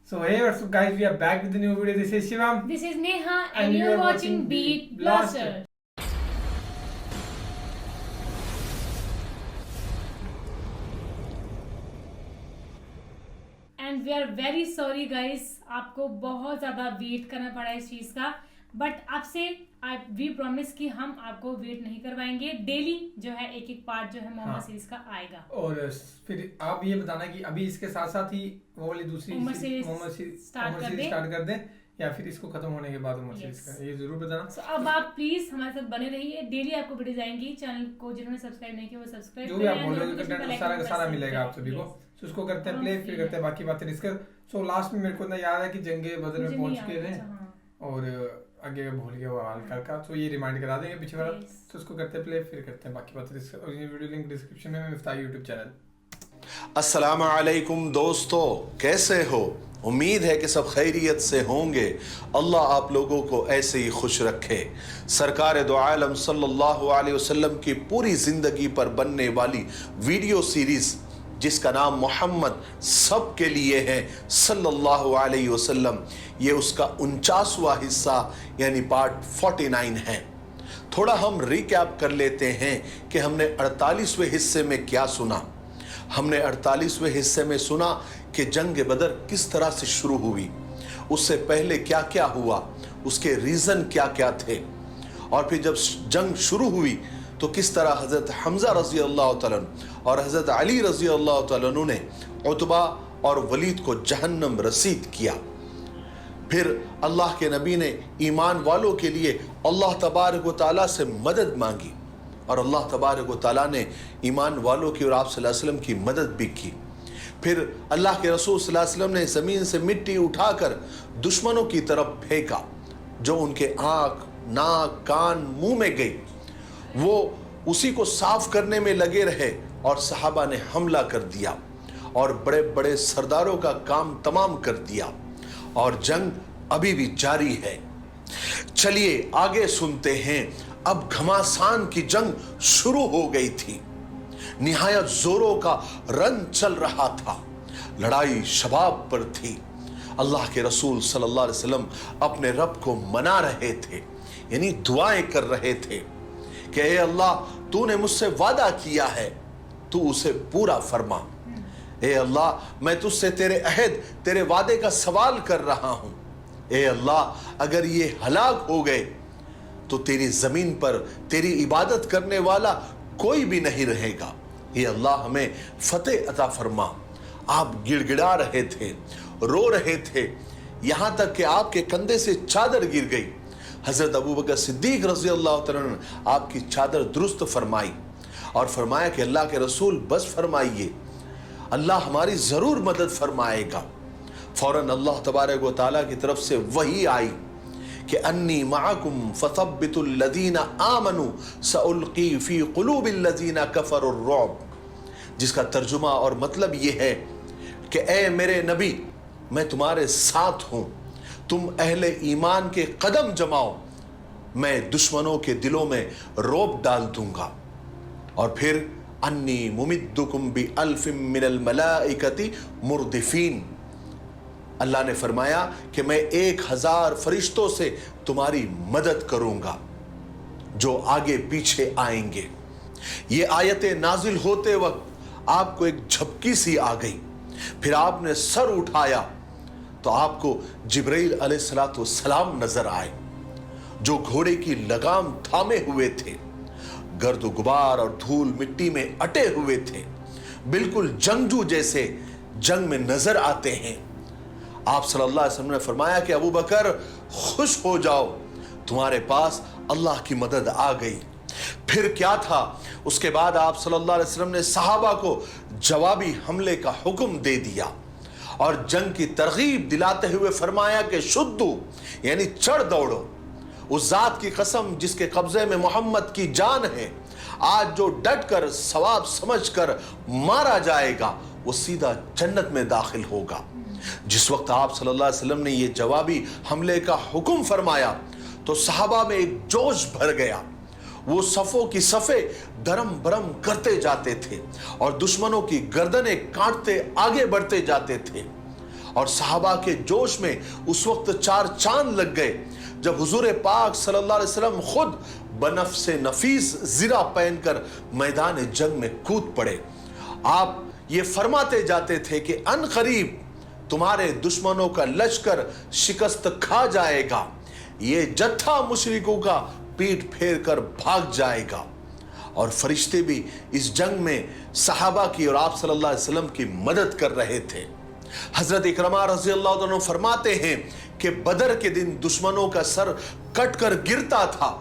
So hey, what's up guys, we are back with the new video. This is Shivam. This is Neha And and you you are are watching watching Beat Beat Blaster. Blaster. And we are very sorry guys, आपको बहुत ज़्यादा wait करना पड़ा इस चीज़ का, but आपसे we promise कि हम आपको वेट नहीं करवाएंगे. डेली जो है एक एक पार्ट जो है मोहम्मद सीरीज का आएगा. और फिर आप ये बताना कि अभी इसके साथ साथ ही वो वाली दूसरी Mohammad Mohammad series series start कर दें या फिर इसको खत्म होने के बाद मोहम्मद सीरीज का, ये जरूर बताना. So, अब आप प्लीज हमारे साथ बने रहिए. डेली आपको वीडियोस आएंगी. चैनल को जिन्होंने सब्सक्राइब नहीं किया वो सब्सक्राइब जो भी आप बोल रहे हो कंटेंट सारा का सारा मिलेगा आप सभी को. तो उसको करते हैं प्ले, फिर करते हैं बाकी बातें डिस्कस. सो लास्ट में मेरे को ना याद है कि जंगे बदर में पहुंच गए थे और आगे भूल गया वो हाल का, तो ये रिमाइंड करा देंगे पीछे वाला. तो उसको करते हैं प्ले, फिर करते हैं बाकी बातें डिस्कस. और ये वीडियो लिंक डिस्क्रिप्शन में मिफ्ताह यूट्यूब चैनल. अस्सलाम वालेकुम दोस्तों, कैसे हो? उम्मीद है कि सब खैरियत से होंगे. अल्लाह आप लोगों को ऐसे ही खुश रखे. सरकार दो आलम सल्लल्लाहु अलैहि वसल्लम की पूरी ज़िंदगी पर बनने वाली वीडियो सीरीज़ जिसका नाम मोहम्मद सब के लिए है सल्लल्लाहु अलैहि वसल्लम, ये उसका 49वां हिस्सा यानी पार्ट 49 है. थोड़ा हम रिकैप कर लेते हैं कि हमने 48वें हिस्से में क्या सुना. हमने 48वें हिस्से में सुना कि जंग बदर किस तरह से शुरू हुई, उससे पहले क्या क्या हुआ, उसके रीज़न क्या क्या थे, और फिर जब जंग शुरू हुई तो किस तरह हज़रत हमज़ा रज़ी अल्लाह तआला और हज़रत अली रज़ी अल्लाह तआला ने उतबा और वलीद को जहन्नम रसीद किया. फिर अल्लाह के नबी ने ईमान वालों के लिए अल्लाह तबारक व तआला से मदद मांगी और अल्लाह तबारक व तआला ने ईमान वालों की और आप सल्लल्लाहु अलैहि वसल्लम की मदद भी की. फिर अल्लाह के रसूल सल्लल्लाहु अलैहि वसल्लम ने ज़मीन से मिट्टी उठाकर दुश्मनों की तरफ फेंका जो उनके आँख, नाक, कान, मुंह में गई. वो उसी को साफ करने में लगे रहे और सहाबा ने हमला कर दिया और बड़े बड़े सरदारों का काम तमाम कर दिया और जंग अभी भी जारी है. चलिए आगे सुनते हैं. अब घमासान की जंग शुरू हो गई थी. निहायत जोरों का रन चल रहा था. लड़ाई शबाब पर थी. अल्लाह के रसूल सल्लल्लाहु अलैहि वसल्लम अपने रब को मना रहे थे, यानी दुआएं कर रहे थे कि ए अल्लाह, तूने मुझसे वादा किया है, तू उसे पूरा फरमा. ए अल्लाह, मैं तुझसे तेरे अहद, तेरे वादे का सवाल कर रहा हूं. ए अल्लाह, अगर ये हलाक हो गए तो तेरी जमीन पर तेरी इबादत करने वाला कोई भी नहीं रहेगा. ये अल्लाह हमें फतेह अता फरमा. आप गिड़गिड़ा रहे थे, रो रहे थे, यहां तक कि आपके कंधे से चादर गिर गई. हजरत अबू बकर सिद्दीक रज़ी अल्लाह तआला ने आपकी चादर दुरुस्त फरमाई और फरमाया कि अल्लाह के रसूल बस फरमाइए, अल्लाह हमारी ज़रूर मदद फरमाएगा. फ़ौरन अल्लाह तबारक व तआला की तरफ से वही आई कि अन्नी मअकुम फसब्बितुल लज़ीना आमनू सउल्क़ी फ़ी क़ुलूबिल लज़ीना कफ़रुर रुअब, जिसका तर्जुमा और मतलब ये है कि ए मेरे नबी, मैं तुम्हारे साथ हूँ, तुम अहले ईमान के कदम जमाओ, मैं दुश्मनों के दिलों में रौब डाल दूंगा. और फिर अन्नी मुमिद्दुकुम बि अल्फिम मिनल मलाइकति मुर्दिफीन, अल्लाह ने फरमाया कि मैं 1000 फरिश्तों से तुम्हारी मदद करूंगा जो आगे पीछे आएंगे. ये आयतें नाजिल होते वक्त आपको एक झपकी सी आ गई. फिर आपने सर उठाया तो आपको जिब्राइल अलैहिस्सलातु वस्सलाम नजर आए जो घोड़े की लगाम थामे हुए थे. गर्द गुबार और धूल मिट्टी में अटे हुए थे, बिल्कुल जंगजू जैसे जंग में नजर आते हैं. आप सल्लल्लाहु अलैहि वसल्लम ने फरमाया कि अबू बकर खुश हो जाओ, तुम्हारे पास अल्लाह की मदद आ गई. फिर क्या था? उसके बाद आप सल्लल्लाहु अलैहि वसल्लम ने सहाबा को जवाबी हमले का हुक्म दे दिया और जंग की तरगीब दिलाते हुए फरमाया कि शुद्धू यानी चढ़ दौड़ो. उस जात की कसम जिसके कब्जे में मोहम्मद की जान है, आज जो डट कर सवाब समझ कर मारा जाएगा वो सीधा जन्नत में दाखिल होगा. जिस वक्त आप सल्लल्लाहु अलैहि वसल्लम ने ये जवाबी हमले का हुक्म फरमाया तो सहाबा में एक जोश भर गया. वो सफ़ों की सफ़े दरम बरम करते जाते थे और दुश्मनों की गर्दनें काटते आगे बढ़ते जाते थे. और सहाबा के जोश में उस वक्त 4 चांद लग गए जब हुजूर पाक सल्लल्लाहु अलैहि वसल्लम खुद बनफ्स नफीस ज़िरा पहनकर मैदान जंग में कूद पड़े। आप ये फरमाते जाते थे कि अन करीब तुम्हारे दुश्मनों का लश्कर शिकस्त खा जाएगा, ये जत्था मुशरिकों का पीठ फेर कर भाग जाएगा। और फरिश्ते भी इस जंग में सहाबा की और आप सल्लल्लाहु अलैहि वसल्लम की मदद कर रहे थे। हजरत इकरमा रज़ी अल्लाह अन्हु फरमाते हैं कि बदर के दिन दुश्मनों का सर कट कर गिरता था,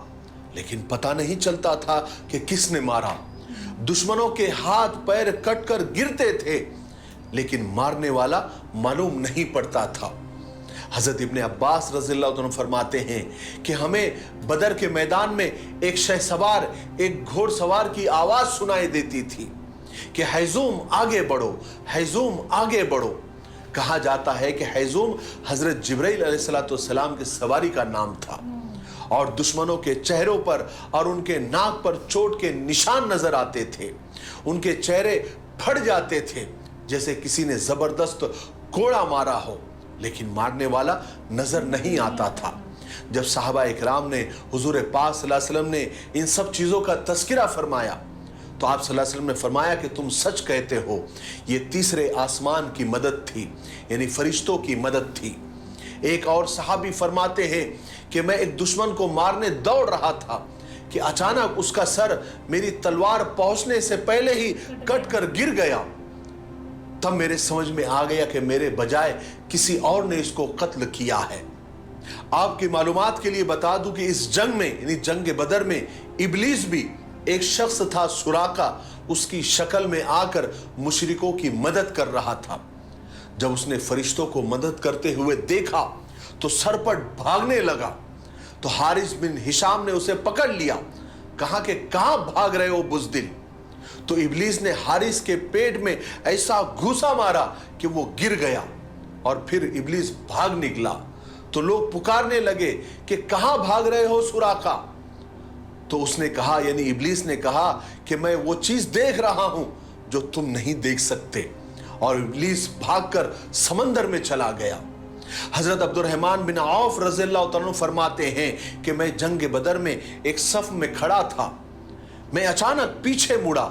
लेकिन पता नहीं चलता था कि किसने मारा। दुश्मनों के हाथ पैर कट कर गिरते थे, लेकिन मारने वाला मालूम नहीं पड़ता था। हजरत इब्ने अब्बास रज़ियल्लाहु अन्हु फरमाते हैं कि हमें बदर के मैदान में एक शहसवार, एक घोड़सवार की आवाज सुनाई देती थी कि हैज़ूम आगे बढ़ो, हैज़ूम आगे बढ़ो। कहा जाता है कि हैज़ूम हजरत जिब्राइल अलैहिस्सलाम की सवारी का नाम था और दुश्मनों के चेहरों पर और उनके नाक पर चोट के निशान नजर आते थे। उनके चेहरे फट जाते थे जैसे किसी ने जबरदस्त कोड़ा मारा हो, लेकिन मारने वाला नजर नहीं आता था। जब सहाबा इकराम ने हुजूर पाक सल्लल्लाहु अलैहि वसल्लम ने इन सब चीज़ों का तज़किरा फरमाया तो आप सल्लल्लाहु अलैहि वसल्लम ने फरमाया कि तुम सच कहते हो, ये तीसरे आसमान की मदद थी, यानी फरिश्तों की मदद थी। एक और सहाबी फरमाते हैं कि मैं एक दुश्मन को मारने दौड़ रहा था कि अचानक उसका सर मेरी तलवार पहुंचने से पहले ही कट कर गिर गया। तब मेरे समझ में आ गया कि मेरे बजाय किसी और ने इसको कत्ल किया है। आपकी मालूमात के लिए बता दूं कि इस जंग में, यानी जंग बदर में, इब्लीस भी एक शख्स था, सुराका, उसकी शक्ल में आकर मुशरिकों की मदद कर रहा था। जब उसने फरिश्तों को मदद करते हुए देखा तो सरपट भागने लगा। तो हारिस बिन हिशाम ने उसे पकड़ लिया, कहा कि कहां भाग रहे हो बुज़दिल। तो इब्लीस ने हारिस के पेट में ऐसा घूसा मारा कि वो गिर गया और फिर इब्लीस भाग निकला। तो लोग पुकारने लगे कि कहां भाग रहे हो सुराका। तो उसने कहा, यानी इब्लीस ने कहा कि मैं वो चीज देख रहा हूं जो तुम नहीं देख सकते, और इब्लीस भागकर समंदर में चला गया। हजरत अब्दुर्रहमान बिन औफ रज़ियल्लाहु अन्हु फरमाते हैं कि मैं जंग बदर में एक सफ में खड़ा था। मैं अचानक पीछे मुड़ा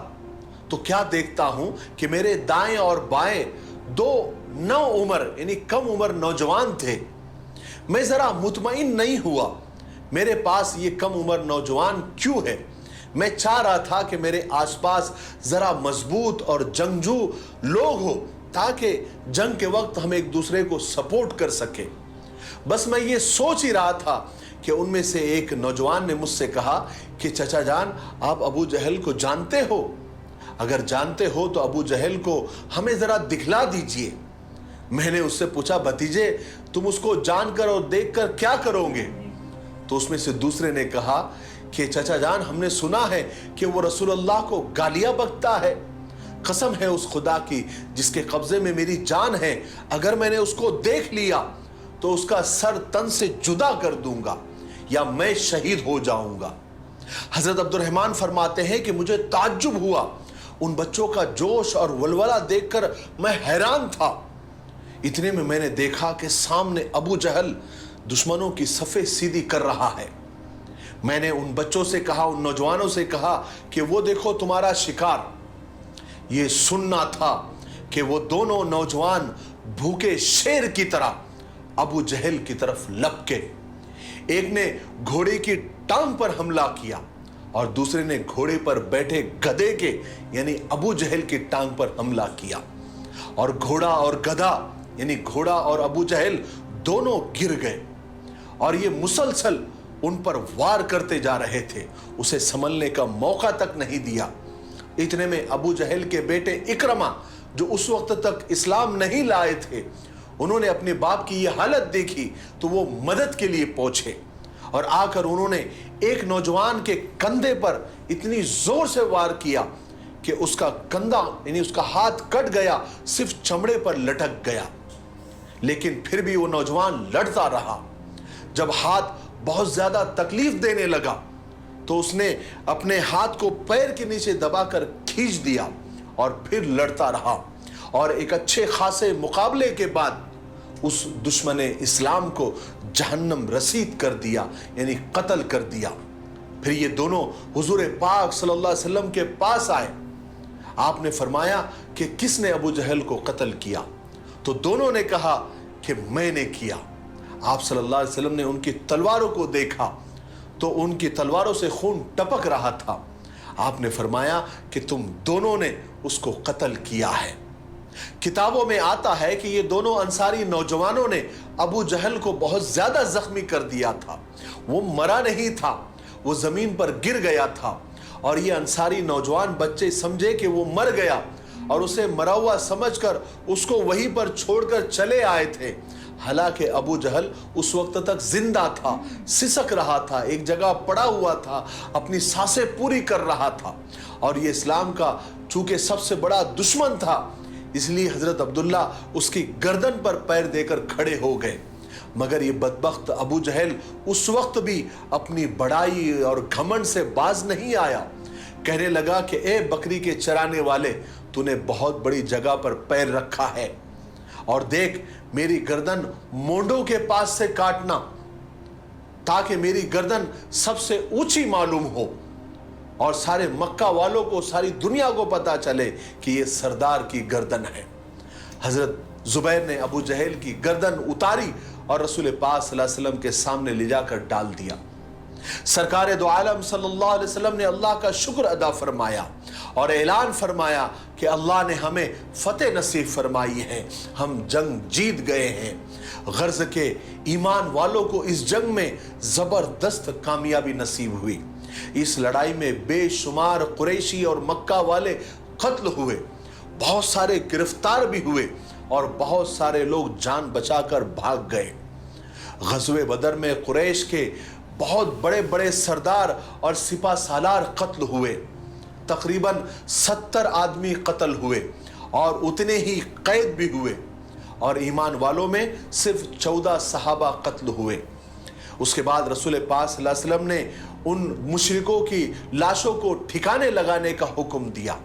तो क्या देखता हूं कि मेरे दाएं और बाएं 2 नौ उम्र यानी कम उम्र नौजवान थे। मैं जरा मुतमईन नहीं हुआ, मेरे पास ये कम उम्र नौजवान क्यों है। मैं चाह रहा था कि मेरे आसपास जरा मजबूत और जंगजू लोग हो ताकि जंग के वक्त हम एक दूसरे को सपोर्ट कर सके। बस मैं ये सोच ही रहा था कि उनमें से एक नौजवान ने मुझसे कहा कि चचा जान, आप अबू जहल को जानते हो? अगर जानते हो तो अबू जहल को हमें जरा दिखला दीजिए। मैंने उससे पूछा, भतीजे तुम उसको जानकर और देखकर क्या करोगे? तो उसमें से दूसरे ने कहा कि चचा जान, हमने सुना है कि वो रसूलुल्लाह को गालियां बकता है। कसम है उस खुदा की जिसके कब्जे में मेरी जान है, अगर मैंने उसको देख लिया तो उसका सर तन से जुदा कर दूंगा या मैं शहीद हो जाऊंगा। हजरत अब्दुर्रहमान फरमाते हैं कि मुझे ताज्जुब हुआ, उन बच्चों का जोश और वलवला देखकर मैं हैरान था। इतने में मैंने देखा कि सामने अबू जहल दुश्मनों की सफ़े सीधी कर रहा है। मैंने उन बच्चों से कहा, उन नौजवानों से कहा कि वो देखो तुम्हारा शिकार। ये सुनना था कि वो दोनों नौजवान भूखे शेर की तरह अबू जहल की तरफ लपके। एक ने घोड़े की टांग पर हमला किया और दूसरे ने घोड़े पर बैठे गधे के यानी अबू जहल की टांग पर हमला किया, और घोड़ा और गधा यानी घोड़ा और अबू जहल दोनों गिर गए और ये मुसलसल उन पर वार करते जा रहे थे। उसे संभलने का मौका तक नहीं दिया। इतने में अबू जहल के बेटे इकरमा, जो उस वक्त तक इस्लाम नहीं लाए थे, उन्होंने अपने बाप की यह हालत देखी तो वो मदद के लिए पहुंचे और आकर उन्होंने एक नौजवान के कंधे पर इतनी जोर से वार किया कि उसका कंधा यानी उसका हाथ कट गया, सिर्फ चमड़े पर लटक गया। लेकिन फिर भी वो नौजवान लड़ता रहा। जब हाथ बहुत ज्यादा तकलीफ देने लगा तो उसने अपने हाथ को पैर के नीचे दबाकर खींच दिया और फिर लड़ता रहा। और एक अच्छे खासे मुकाबले के बाद उस दुश्मन इस्लाम को जहन्नम रसीद कर दिया, यानी कत्ल कर दिया। फिर ये दोनों हुजूर पाक सल्लल्लाहु अलैहि वसल्लम के पास आए। आपने फरमाया कि किसने अबू जहल को कत्ल किया? तो दोनों ने कहा कि मैंने किया। आप सल्लल्लाहु अलैहि वसल्लम ने उनकी तलवारों को देखा तो उनकी तलवारों से खून टपक रहा था। आपने फरमाया कि तुम दोनों ने उसको कत्ल किया है। किताबों में आता है कि ये दोनों अंसारी नौजवानों ने अबू जहल को बहुत ज्यादा जख्मी कर दिया था। वो मरा नहीं था, वो जमीन पर गिर गया था और ये अंसारी नौजवान बच्चे समझे कि वो मर गया और उसे मरा हुआ समझकर उसको वहीं पर छोड़कर चले आए थे। हालांकि अबू जहल उस वक्त तक जिंदा था, सिसक रहा था, एक जगह पड़ा हुआ था, अपनी सांसें पूरी कर रहा था और ये इस्लाम का चूंकि सबसे बड़ा दुश्मन था, इसलिए हजरत अब्दुल्ला उसकी गर्दन पर पैर देकर खड़े हो गए। मगर ये बदबख्त अबू जहल उस वक्त भी अपनी बड़ाई और घमंड से बाज नहीं आया। कहने लगा कि ए बकरी के चराने वाले, तूने बहुत बड़ी जगह पर पैर रखा है और देख मेरी गर्दन मोंडों के पास से काटना ताकि मेरी गर्दन सबसे ऊंची मालूम हो और सारे मक्का वालों को, सारी दुनिया को पता चले कि ये सरदार की गर्दन है। हजरत जुबैर ने अबू जहल की गर्दन उतारी और रसूल पाक सल्लल्लाहु अलैहि वसल्लम के सामने ले जाकर डाल दिया। सरकार दो आलम सल्लल्लाहु अलैहि वसल्लम ने अल्लाह का शुक्र अदा फरमाया और ऐलान फरमाया कि अल्लाह ने हमें फतेह नसीब फरमाई है, हम जंग जीत गए हैं। गर्ज के ईमान वालों को इस जंग में जबरदस्त कामयाबी नसीब हुई। इस लड़ाई में बेशुमार कुरैशी और मक्का वाले कत्ल हुए, बहुत सारे गिरफ्तार भी हुए और बहुत सारे लोग जान बचाकर भाग गए। गज़वे बदर में कुरैश के बहुत बड़े बड़े सरदार और सिपा सालार कत्ल हुए। तकरीबन 70 आदमी कत्ल हुए और उतने ही कैद भी हुए और ईमान वालों में सिर्फ 14 सहाबा कत्ल हुए। उसके बाद रसूल पाक सल्लल्लाहु अलैहि वसल्लम ने उन मुशरिकों की लाशों को ठिकाने लगाने का हुक्म दिया।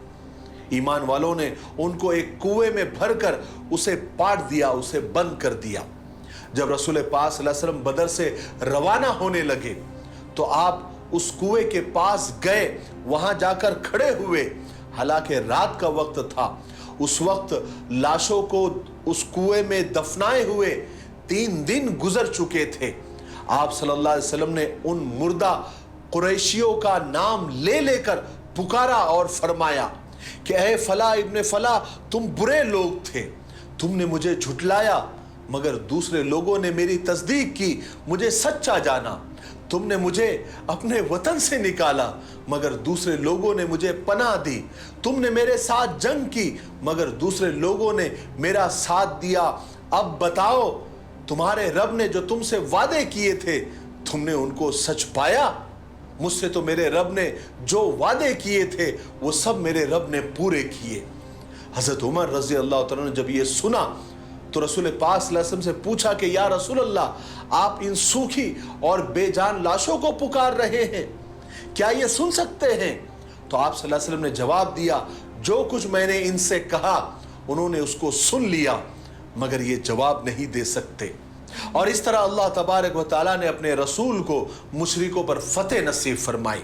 ईमान वालों ने उनको एक कुएं में भरकर उसे पाट दिया, उसे बंद कर दिया। जब रसूल पाक सल्लल्लाहु अलैहि वसल्लम बदर से रवाना होने लगे तो आप उस कुएं के पास गए, वहां जाकर खड़े हुए। हालांकि रात का वक्त था, उस वक्त लाशों को उस कुएं में दफनाए हुए 3 दिन गुजर चुके थे। आप सल्लल्लाहु अलैहि वसल्लम ने उन मुर्दा कुरैशियों का नाम ले लेकर पुकारा और फरमाया कि ऐ फला इब्ने फला, तुम बुरे लोग थे, तुमने मुझे झुटलाया मगर दूसरे लोगों ने मेरी तस्दीक की, मुझे सच्चा जाना। तुमने मुझे अपने वतन से निकाला मगर दूसरे लोगों ने मुझे पनाह दी। तुमने मेरे साथ जंग की मगर दूसरे लोगों ने मेरा साथ दिया। अब बताओ, तुम्हारे रब ने जो तुमसे वादे किए थे, तुमने उनको सच पाया? मुझसे तो मेरे रब ने जो वादे किए थे वो सब मेरे रब ने पूरे किए। हजरत उमर रजी अल्लाह तआला ने जब ये सुना तो रसूल पाक सल्लल्लाहु अलैहि वसल्लम से पूछा कि या रसूल अल्लाह, आप इन सूखी और बेजान लाशों को पुकार रहे हैं, क्या ये सुन सकते हैं? तो आप सल्लल्लाहु अलैहि वसल्लम ने जवाब दिया, जो कुछ मैंने इनसे कहा उन्होंने उसको सुन लिया मगर ये जवाब नहीं दे सकते। और इस तरह अल्लाह तबारक व तआला ने अपने रसूल को मुशरिकों पर फतेह नसीब फरमाई।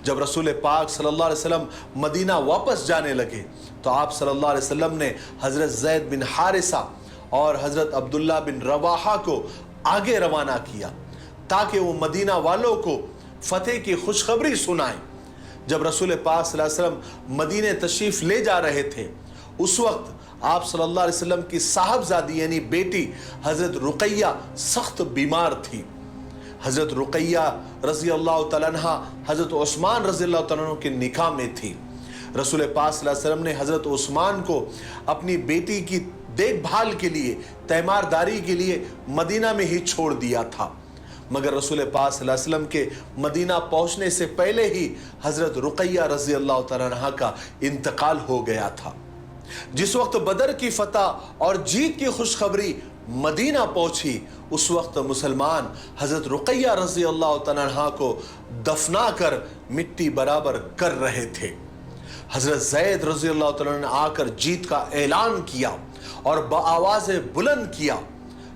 जब रसूल पाक सल्लल्लाहु अलैहि वसल्लम मदीना वापस जाने लगे तो आप सल्लल्लाहु अलैहि वसल्लम ने हजरत ज़ैद बिन हारिसा और हजरत अब्दुल्ला बिन रवाहा को आगे रवाना किया ताकि वो मदीना वालों को फतेह की खुशखबरी सुनाएं। जब रसूल पाक सल्लल्लाहु अलैहि वसल्लम मदीने तशरीफ ले जा रहे थे, उस वक्त आप सल्लल्लाहु अलैहि वसल्लम की साहबजादी यानी बेटी हजरत रुकैया सख्त बीमार थी। हजरत रुकैया रजी अल्लाह तआला अन्हा हजरत उस्मान रजी अल्लाह तआला अन्हु के निकाह में थी। रसूल पाक सल्लल्लाहु अलैहि वसल्लम ने हजरत उस्मान को अपनी बेटी की देखभाल के लिए, तैमारदारी के लिए मदीना में ही छोड़ दिया था। मगर रसूल पाक सल्लल्लाहु अलैहि वसल्लम के मदीना पहुंचने से पहले ही हजरत रुकैया रजी अल्लाह तआला अन्हा का इंतकाल हो गया था। जिस वक्त बदर की फतह और जीत की खुशखबरी मदीना पहुंची, उस वक्त मुसलमान हजरत रुकैया रजी अल्लाह तआला अन्हा को दफना कर मिट्टी बराबर कर रहे थे। हजरत ज़ैद रजी अल्लाह तआला ने आकर जीत का ऐलान किया और बआवाज़ बुलंद किया,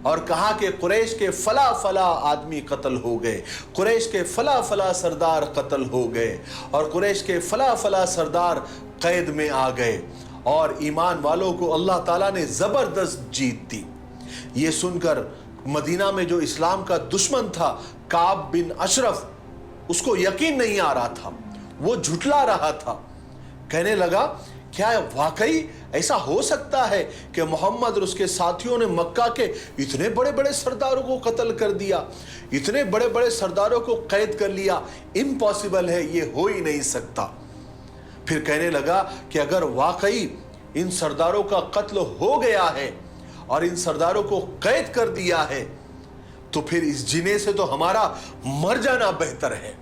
اور کہا کہ قریش کے فلا فلا آدمی قتل ہو گئے, قریش کے فلا فلا سردار قتل ہو گئے, اور قریش کے فلا فلا سردار قید میں آ گئے, اور ایمان والوں کو اللہ تعالیٰ نے زبردست جیت دی. یہ سن کر مدینہ میں جو اسلام کا دشمن تھا کعب بن اشرف, اس کو یقین نہیں آ رہا تھا, وہ جھٹلا رہا تھا. کہنے لگا کیا واقعی ایسا ہو سکتا ہے کہ محمد اور اس کے ساتھیوں نے مکہ کے اتنے بڑے بڑے سرداروں کو قتل کر دیا, اتنے بڑے بڑے سرداروں کو قید کر لیا؟ امپاسبل ہے, یہ ہو ہی نہیں سکتا. پھر کہنے لگا کہ اگر واقعی ان سرداروں کا قتل ہو گیا ہے اور ان سرداروں کو قید کر دیا ہے تو پھر اس جنے سے تو ہمارا مر جانا بہتر ہے.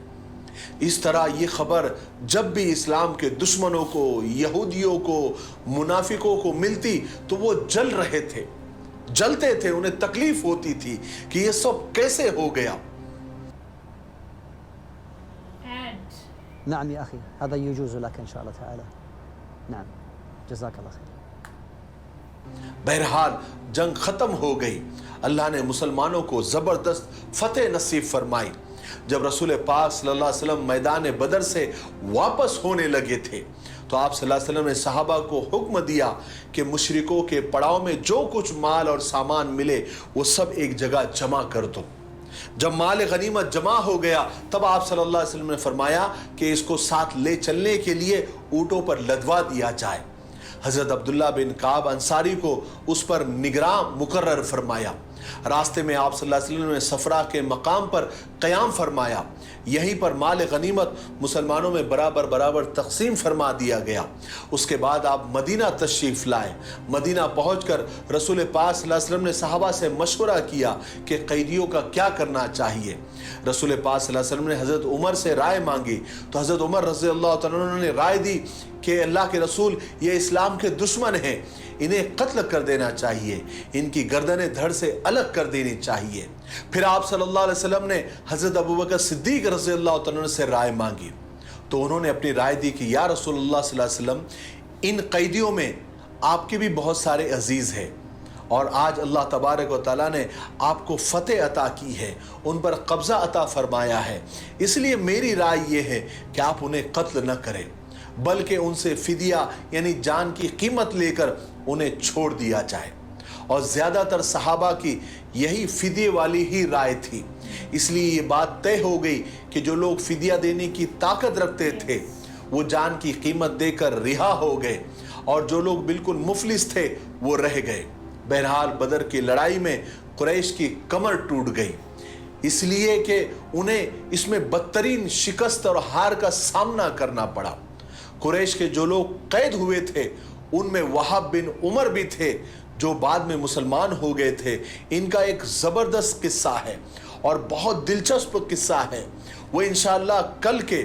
اس طرح یہ خبر جب بھی اسلام کے دشمنوں کو, یہودیوں کو, منافقوں کو ملتی تو وہ جل رہے تھے, جلتے تھے, انہیں تکلیف ہوتی تھی کہ یہ سب کیسے ہو گیا. نعم يا أخي هذا يجوز لك إن شاء الله تعالى. نعم جزاك الله خير. بہرحال جنگ ختم ہو گئی, اللہ نے مسلمانوں کو زبردست فتح نصیب فرمائی. جب رسول پاک صلی اللہ علیہ وسلم میدان بدر سے واپس ہونے لگے تھے تو آپ صلی اللہ علیہ وسلم نے صحابہ کو حکم دیا کہ مشرکوں کے پڑاؤ میں جو کچھ مال اور سامان ملے وہ سب ایک جگہ جمع کر دو. جب مال غنیمت جمع ہو گیا تب آپ صلی اللہ علیہ وسلم نے فرمایا کہ اس کو ساتھ لے چلنے کے لیے اونٹوں پر لدوا دیا جائے. حضرت عبداللہ بن کعب انصاری کو اس پر نگراں مقرر فرمایا. راستے میں آپ صلی اللہ علیہ وسلم نے صفرا کے مقام پر قیام فرمایا. یہیں پر مال غنیمت مسلمانوں میں برابر برابر تقسیم فرما دیا گیا. اس کے بعد آپ مدینہ تشریف لائے. مدینہ پہنچ کر رسول پاک صلی اللہ علیہ وسلم نے صحابہ سے مشورہ کیا کہ قیدیوں کا کیا کرنا چاہیے. رسول پاک صلی اللہ علیہ وسلم نے حضرت عمر سے رائے مانگی تو حضرت عمر رضی اللہ تعالیٰ عنہ نے رائے دی کہ اللہ کے رسول یہ اسلام کے دشمن ہیں, انہیں قتل کر دینا چاہیے, ان کی گردنیں دھڑ سے الگ کر دینی چاہیے. پھر آپ صلی اللہ علیہ وسلم نے حضرت ابوبکر صدیق رضی اللہ تعالیٰ عنہ سے رائے مانگی تو انہوں نے اپنی رائے دی کہ یا رسول اللہ صلی اللہ علیہ وسلم, ان قیدیوں میں آپ کے بھی بہت سارے عزیز ہیں اور آج اللہ تبارک و تعالیٰ نے آپ کو فتح عطا کی ہے, ان پر قبضہ عطا فرمایا ہے, اس لیے میری رائے یہ ہے کہ آپ انہیں قتل نہ کریں بلکہ ان سے فدیہ یعنی جان کی قیمت لے کر انہیں چھوڑ دیا جائے. اور زیادہ تر صحابہ کی یہی فدیے والی ہی رائے تھی. اس لیے یہ بات طے ہو گئی کہ جو لوگ فدیہ دینے کی طاقت رکھتے تھے وہ جان کی قیمت دے کر رہا ہو گئے اور جو لوگ بالکل مفلس تھے وہ رہ گئے. بہرحال بدر کی لڑائی میں قریش کی کمر ٹوٹ گئی اس لیے کہ انہیں اس میں بدترین شکست اور ہار کا سامنا کرنا پڑا. قریش کے جو لوگ قید ہوئے تھے ان میں وہاب بن عمر بھی تھے جو بعد میں مسلمان ہو گئے تھے. ان کا ایک زبردست قصہ ہے اور بہت دلچسپ قصہ ہے, وہ انشاءاللہ کل کے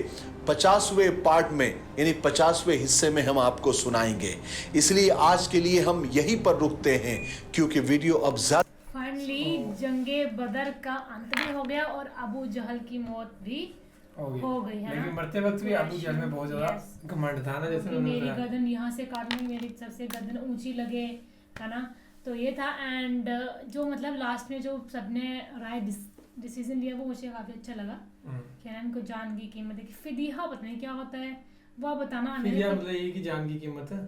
50ویں پارٹ میں یعنی 50ویں حصے میں ہم آپ کو سنائیں گے. اس لیے آج کے لیے ہم یہی پر رکتے ہیں کیونکہ ویڈیو اب زیادہ. فائنلی جنگ بدر کا انت بھی ہو گیا اور ابو جہل کی موت بھی ہو گئی ہے. لیکن مرتے وقت بھی ابو جہل میں بہت زیادہ گھمنڈ تھا نا, جیسے میری گردن یہاں سے کاٹنی, میری سب سے گردن اونچی لگے ہے نا, تو یہ تھا. اینڈ جو مطلب لاسٹ میں جو سب نے رائے ڈیسیزن لیا وہ مجھے کافی اچھا لگا کہ ان کو جان کی قیمت ہے. فدیہ پتہ نہیں کیا ہوتا ہے وہ بتانا. فدیہ مطلب یہ کہ جان کی قیمت ہے.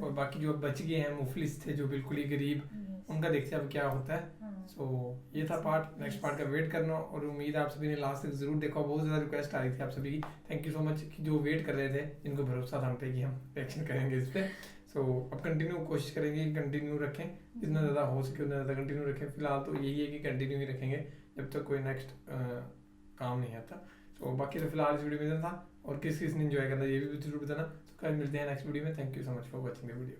اور باقی جو بچ گئے ہیں مفلس تھے جو بالکل ہی غریب, ان کا دیکھتے ہیں اب کیا ہوتا ہے. سو یہ تھا پارٹ, نیکسٹ پارٹ کا ویٹ کرنا اور امید آپ سبھی نے لاسٹ تک ضرور دیکھا. بہت زیادہ ریکویسٹ آ رہی تھی آپ سبھی کی, تھینک یو سو مچ جو ویٹ کر رہے تھے, جن کو بھروسہ تھا ہم پہ کہ ہم ریئیکشن کریں گے اس پہ. سو اب کنٹینیو کوشش کریں گے, کنٹینیو رکھیں, جتنا زیادہ ہو سکے اتنا زیادہ کنٹینیو رکھیں. فی الحال تو یہی ہے کہ کنٹینیو ہی رکھیں گے جب تک کوئی نیکسٹ کام نہیں آتا. سو باقی تو فی الحال اس ویڈیو میں تھا, اور کس نے انجوائے کرنا یہ بھی ضرور بتانا. تو کل ملتے ہیں نیکسٹ ویڈیو میں. Thank you so much for watching the video.